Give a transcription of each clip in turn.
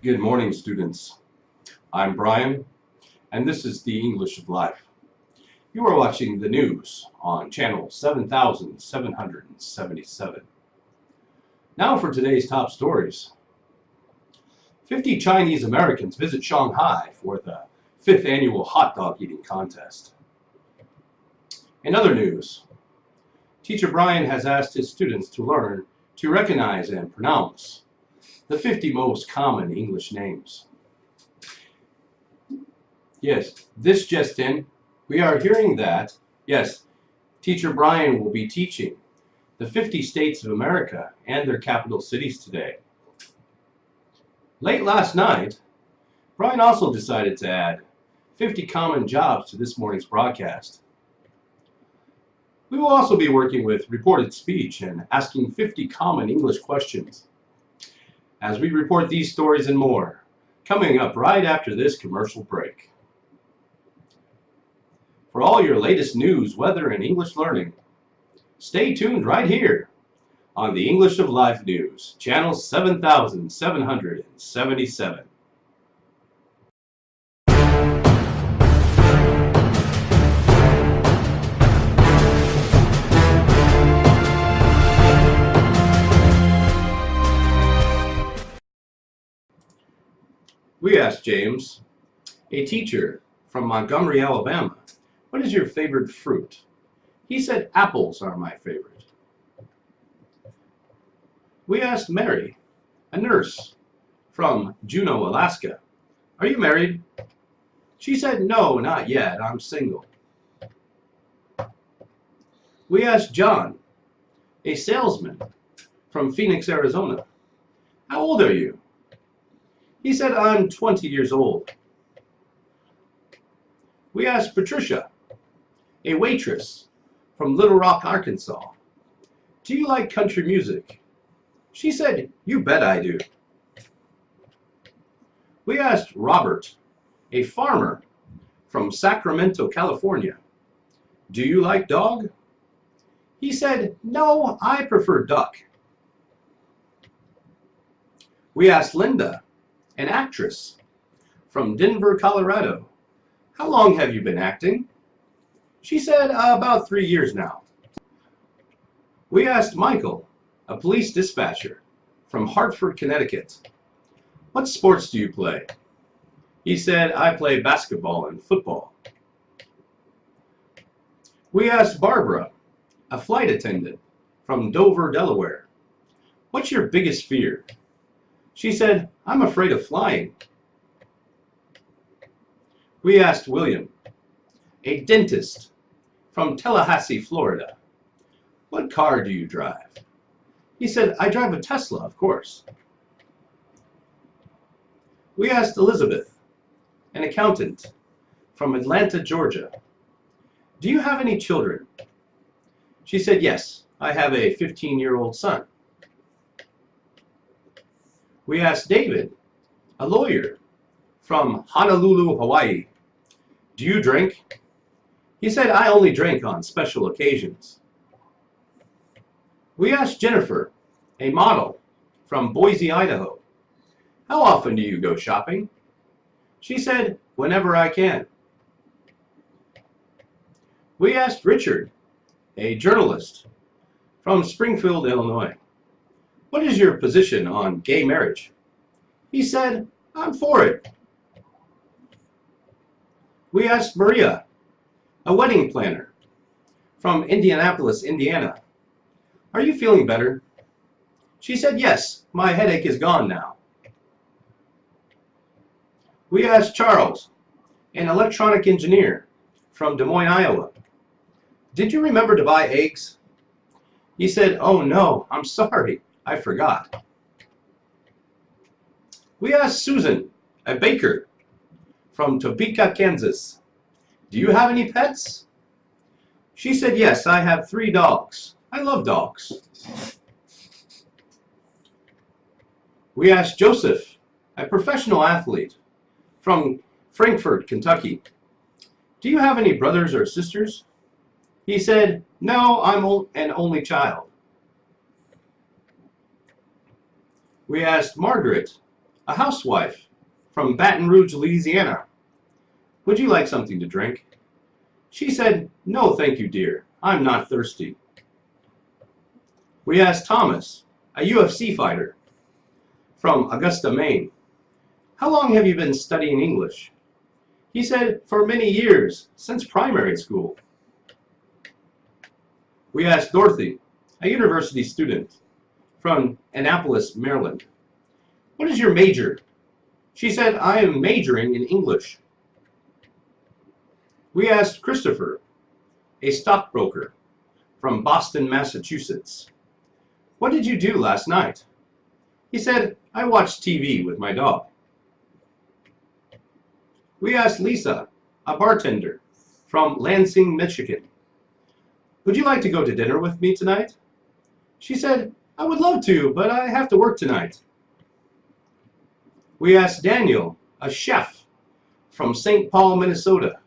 Good morning, students. I'm Brian, and this is the English of Life. You are watching the news on channel 7777. Now for today's top stories. 50 Chinese Americans visit Shanghai for the 5th annual hot dog eating contest. In other news, Teacher Brian has asked his students to learn to recognize and pronounce the 50 most common English names. Yes, this just in, we are hearing that, yes, Teacher Brian will be teaching the 50 states of America and their capital cities today. Late last night, Brian also decided to add 50 common jobs to this morning's broadcast. We will also be working with reported speech and asking 50 common English questions as we report these stories and more, coming up right after this commercial break. For all your latest news, weather, and English learning, stay tuned right here on the English of Life News, channel 7777. We asked James, a teacher from Montgomery, Alabama, what is your favorite fruit? He said apples are my favorite. We asked Mary, a nurse from Juneau, Alaska, are you married? She said no, not yet, I'm single. We asked John, a salesman from Phoenix, Arizona, how old are you? He said, I'm 20 years old. We asked Patricia, a waitress from Little Rock, Arkansas, do you like country music? She said, you bet I do. We asked Robert, a farmer from Sacramento, California, do you like dog? He said, no, I prefer duck. We asked Linda, an actress from Denver, Colorado, how long have you been acting? She said, about 3 years now. We asked Michael, a police dispatcher from Hartford, Connecticut, what sports do you play? He said, I play basketball and football. We asked Barbara, a flight attendant from Dover, Delaware, what's your biggest fear? She said, I'm afraid of flying. We asked William, a dentist from Tallahassee, Florida, what car do you drive? He said, I drive a Tesla, of course. We asked Elizabeth, an accountant from Atlanta, Georgia, do you have any children? She said, yes, I have a 15-year-old son. We asked David, a lawyer from Honolulu, Hawaii, do you drink? He said, I only drink on special occasions. We asked Jennifer, a model from Boise, Idaho, how often do you go shopping? She said, whenever I can. We asked Richard, a journalist from Springfield, Illinois, what is your position on gay marriage? He said, I'm for it. We asked Maria, a wedding planner from Indianapolis, Indiana, are you feeling better? She said, yes, my headache is gone now. We asked Charles, an electronic engineer from Des Moines, Iowa, did you remember to buy eggs? He said, oh no, I'm sorry, I forgot. We asked Susan, a baker from Topeka, Kansas, do you have any pets? She said, yes, I have 3 dogs. I love dogs. We asked Joseph, a professional athlete from Frankfort, Kentucky, Do you have any brothers or sisters? He said, no, I'm an only child. We asked Margaret, a housewife from Baton Rouge, Louisiana, would you like something to drink? She said, no, thank you, dear. I'm not thirsty. We asked Thomas, a UFC fighter from Augusta, Maine, how long have you been studying English? He said, for many years, since primary school. We asked Dorothy, a university student from Annapolis, Maryland, what is your major? She said, I am majoring in English. We asked Christopher, a stockbroker from Boston, Massachusetts, what did you do last night? He said, I watched TV with my dog. We asked Lisa, a bartender from Lansing, Michigan, would you like to go to dinner with me tonight? She said, I would love to, but I have to work tonight. We asked Daniel, a chef from St. Paul, Minnesota,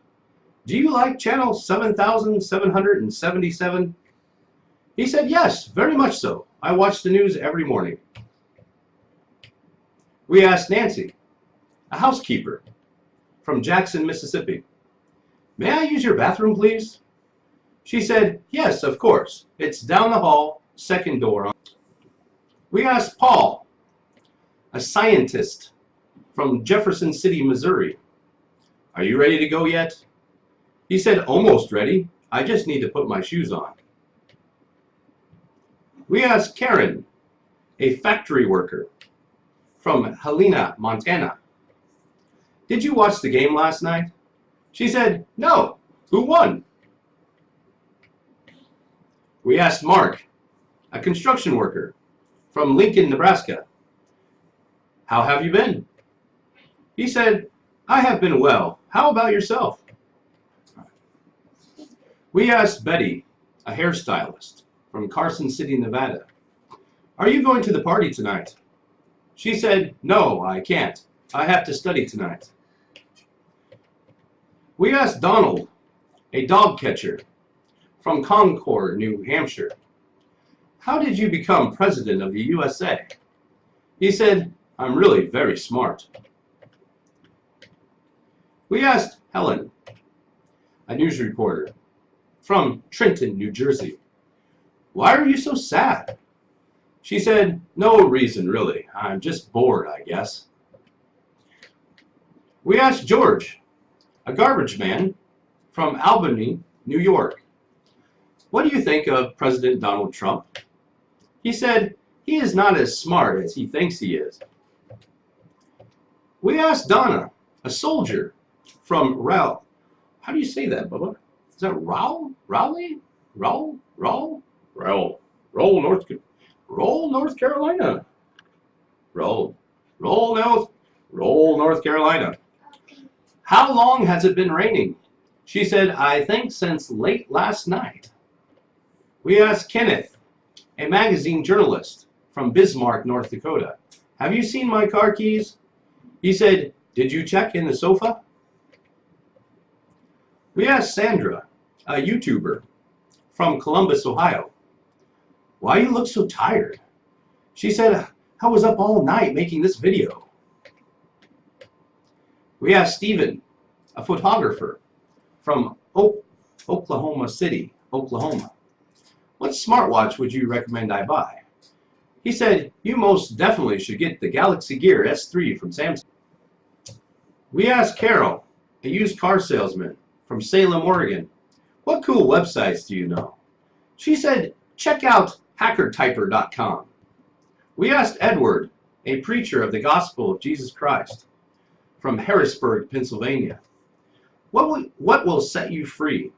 do you like channel 7777? He said, yes, very much so. I watch the news every morning. We asked Nancy, a housekeeper from Jackson, Mississippi, may I use your bathroom, please? She said, yes, of course. It's down the hall, second door. We asked Paul, a scientist from Jefferson City, Missouri, are you ready to go yet? He said, almost ready. I just need to put my shoes on. We asked Karen, a factory worker from Helena, Montana, did you watch the game last night? She said, no. Who won? We asked Mark, a construction worker from Lincoln, Nebraska, how have you been? He said, I have been well. How about yourself? We asked Betty, a hairstylist from Carson City, Nevada, are you going to the party tonight? She said, no, I can't. I have to study tonight. We asked Donald, a dog catcher from Concord, New Hampshire, how did you become president of the USA? He said, I'm really very smart. We asked Helen, a news reporter from Trenton, New Jersey, why are you so sad? She said, no reason really. I'm just bored, I guess. We asked George, a garbage man from Albany, New York, what do you think of President Donald Trump? He said, he is not as smart as he thinks he is. We asked Donna, a soldier from Raleigh. How do you say that, Bubba? Is that Raleigh? Raleigh? Raleigh? Raleigh? Raleigh, North Carolina. Raleigh, North Carolina. How long has it been raining? She said, I think since late last night. We asked Kenneth, a magazine journalist from Bismarck, North Dakota, have you seen my car keys? He said, did you check in the sofa? We asked Sandra, a YouTuber from Columbus, Ohio, why you look so tired? She said, I was up all night making this video. We asked Stephen, a photographer from Oklahoma City, Oklahoma, what smartwatch would you recommend I buy? He said, you most definitely should get the Galaxy Gear S3 from Samsung. We asked Carol, a used car salesman from Salem, Oregon, what cool websites do you know? She said, check out hackertyper.com. We asked Edward, a preacher of the Gospel of Jesus Christ from Harrisburg, Pennsylvania, what will set you free?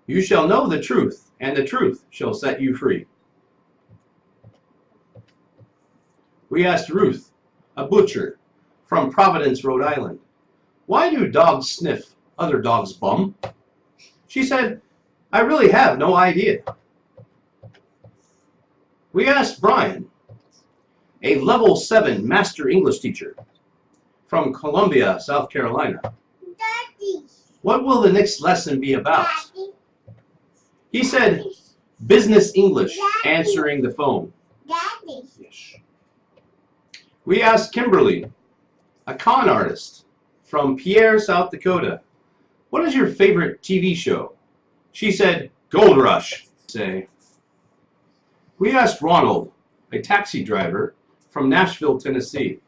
You shall know the truth, and the truth shall set you free. We asked Ruth, a butcher from Providence, Rhode Island, why do dogs sniff other dogs' bum? She said, I really have no idea. We asked Brian, a level 7 master English teacher from Columbia, South Carolina, What will the next lesson be about? He said, business English, answering the phone. Yes. We asked Kimberly, a con artist from Pierre, South Dakota, what is your favorite TV show? She said, Gold Rush. We asked Ronald, a taxi driver from Nashville, Tennessee,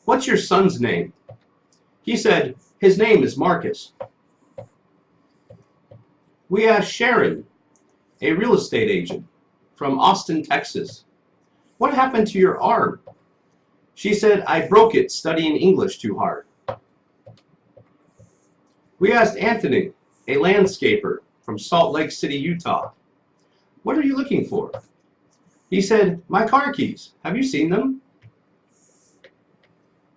what's your son's name? He said, his name is Marcus. We asked Sharon, a real estate agent from Austin, Texas, what happened to your arm? She said, I broke it studying English too hard. We asked Anthony, a landscaper from Salt Lake City, Utah, what are you looking for? He said, my car keys. Have you seen them?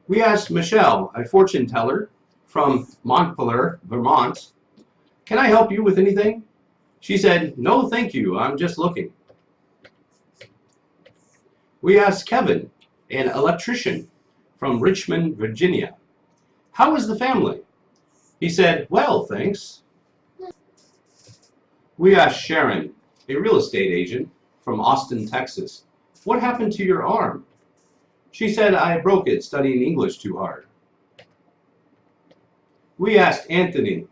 We asked Michelle, a fortune teller from Montpelier, Vermont, can I help you with anything? She said, no, thank you. I'm just looking. We asked Kevin, an electrician from Richmond, Virginia, how is the family? He said, well, thanks. We asked Sharon, a real estate agent from Austin, Texas, what happened to your arm? She said, I broke it studying English too hard. We asked Anthony,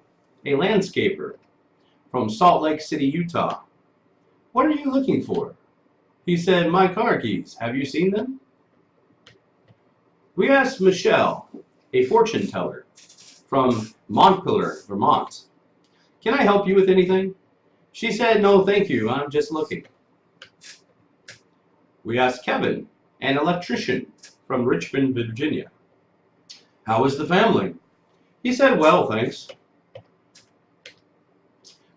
a landscaper from Salt Lake City, Utah, what are you looking for? He said, my car keys. Have you seen them? We asked Michelle, a fortune teller from Montpelier, Vermont, can I help you with anything? She said, no, thank you. I'm just looking. We asked Kevin, an electrician from Richmond, Virginia, how is the family? He said, well, thanks.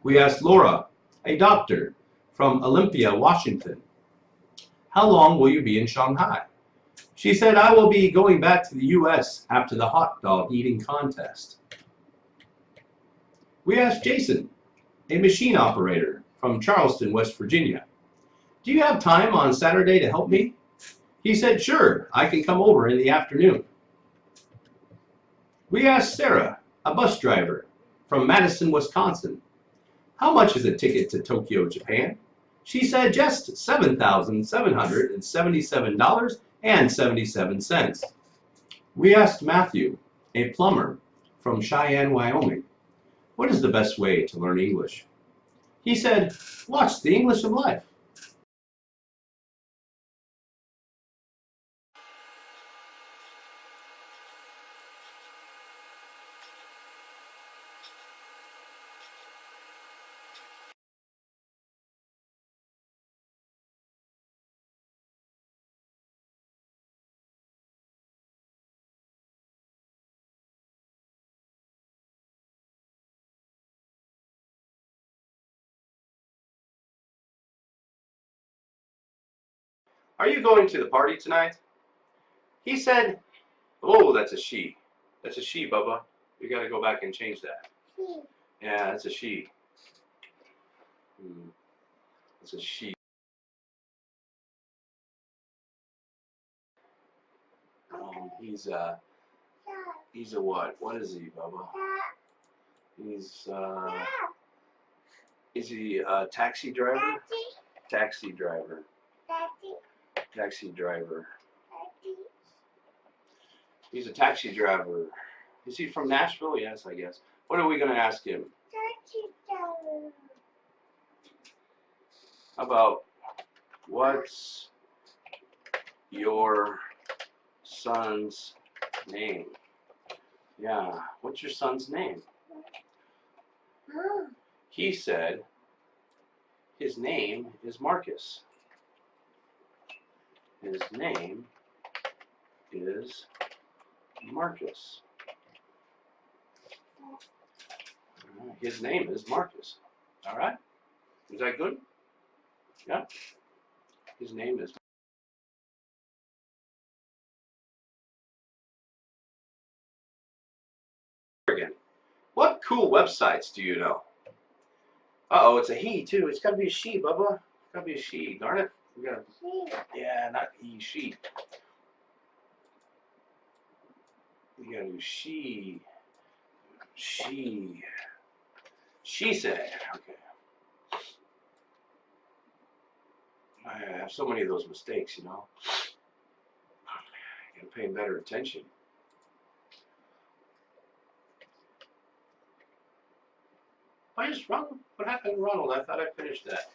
We asked Laura, a doctor from Olympia, Washington, how long will you be in Shanghai? She said, I will be going back to the U.S. after the hot dog eating contest. We asked Jason, a machine operator from Charleston, West Virginia, do you have time on Saturday to help me? He said, sure, I can come over in the afternoon. We asked Sarah, a bus driver from Madison, Wisconsin, how much is a ticket to Tokyo, Japan? She said just $7,777.77. We asked Matthew, a plumber from Cheyenne, Wyoming, what is the best way to learn English? He said, watch The English of Life. Are you going to the party tonight? He said, oh, that's a she. That's a she, Bubba. You got to go back and change that. Yeah, that's a she. That's a she. He's a what? What is he, Bubba? He's is he a taxi driver? Taxi driver. Taxi driver. He's a taxi driver. Is he from Nashville? Yes, I guess. What are we going to ask him? About what's your son's name? Yeah, what's your son's name? He said his name is Marcus. His name is Marcus. His name is Marcus. All right? Is that good? Yeah. His name is again. What cool websites do you know? Uh-oh, it's a he too. It's gotta be a she, Bubba. It's gotta be a she. Darn it. We gotta, yeah, not he, she. We gotta do she. She. She said, okay. I have so many of those mistakes, you know. I gotta pay better attention. I just Ronald. What happened to Ronald? I thought I finished that.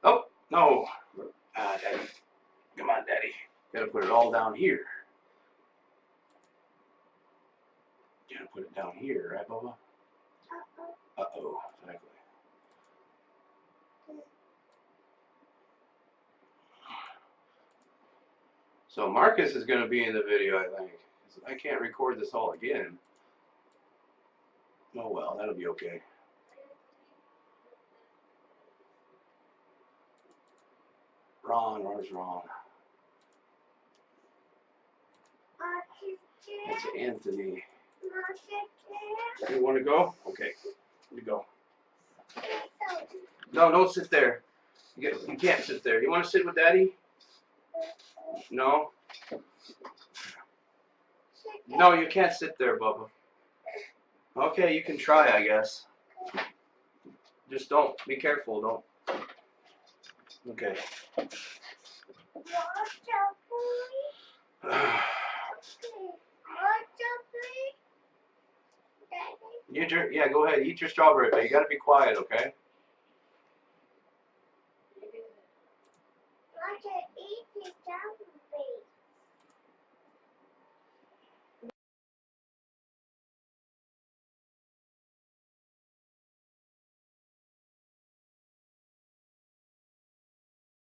Oh no, Daddy. Come on, Daddy. Gotta put it all down here. Gotta put it down here, right, Bubba? Uh-oh, exactly. So Marcus is going to be in the video, I think. I can't record this all again. Oh well, that'll be okay. Ron, where's Ron? That's Anthony. You want to go? Okay, you go. No, don't sit there. You can't sit there. You want to sit with Daddy? No? No, you can't sit there, Bubba. Okay, you can try, I guess. Just don't. Be careful, don't. Okay. Yeah, go ahead. Eat your strawberry, but you gotta be quiet, okay?